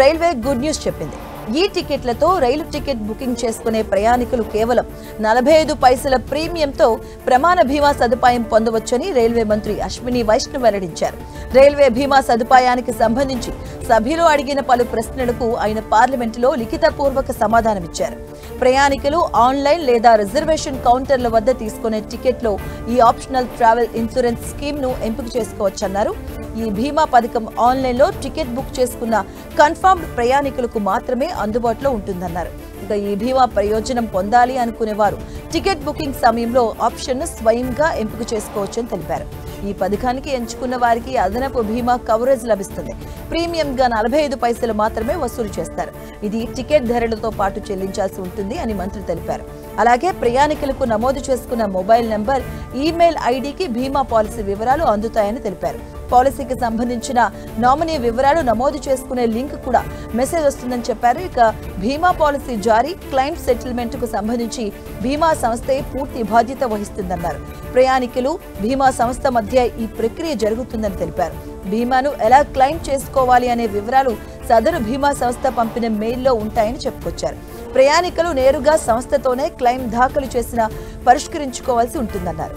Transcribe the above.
Railway good news చెప్పింది. ఈ టికెట్లతో రైలు ticket booking చేసుకునే ప్రయాణికులు కేవలం 45 పైసల ప్రీమియంతో ప్రమాణ బీమా సదుపాయం పొందవచ్చని రైల్వే మంత్రి అశ్విని వైష్ణవ్ వెల్లడించారు. రైల్వే బీమా సదుపాయానికి సంబంధించి సభ్యులు అడిగిన పలు ప్రశ్నలకు ఆయన పార్లమెంటులో లిఖితపూర్వక సమాధానమిచ్చారు. ప్రయాణికులు ఆన్లైన్ లేదా రిజర్వేషన్ కౌంటర్ల వద్ద తీసుకునే టికెట్లో ఈ ఆప్షనల్ ట్రావెల్ ఇన్సూరెన్స్ స్కీమ్ ను ఎంపిక చేసుకోవచ్చన్నారు. ఈ బీమా పథకం ఆన్లైన్లో టికెట్ బుక్ చేసుకున్న కన్ఫర్మ్డ్ ప్రయాణికులకు మాత్రమే అందుబాటులో ఉంటుందన్నారు. ఇక ఈ బీమా ప్రయోజనం పొందాలి అనుకునేవారు టికెట్ బుకింగ్ సమయంలో ఆప్షన్ను స్వయంగా ఎంపిక చేసుకోవచ్చని తెలిపారు. ఈ పథకానికి ఎంచుకున్న వారికి అదనపు బీమా కవరేజ్ లభిస్తుంది. ప్రీమియంగా 45 పైసలు మాత్రమే వసూలు చేస్తారు. ఇది టికెట్ ధరలతో పాటు చెల్లించాల్సి ఉంటుంది అని మంత్రి తెలిపారు. అలాగే ప్రయాణికులకు నమోదు చేసుకున్న మొబైల్ నంబర్, ఈమెయిల్ ఐడికి బీమా పాలసీ వివరాలు అందుతాయని తెలిపారు. పాలసీకి సంబంధించిన నామినీ వివరాలు నమోదు చేసుకునే లింక్ కూడా మెసేజ్ వస్తుందని చెప్పారు. ఇక బీమా పాలసీ జారీ, క్లెయిమ్ సెటిల్మెంట్ కు సంబంధించి బీమా సంస్థే పూర్తి బాధ్యత వహిస్తుందన్నారు. ప్రయాణికులు, బీమా సంస్థ మధ్య ఈ ప్రక్రియ జరుగుతుందని తెలిపారు. బీమాను ఎలా క్లెయిమ్ చేసుకోవాలి అనే వివరాలు సదరు బీమా సంస్థ పంపిన మెయిల్లో ఉంటాయని చెప్పుకొచ్చారు. ప్రయాణికులు నేరుగా సంస్థతోనే క్లెయిమ్ దాఖలు చేసినా పరిష్కరించుకోవాల్సి ఉంటుందన్నారు.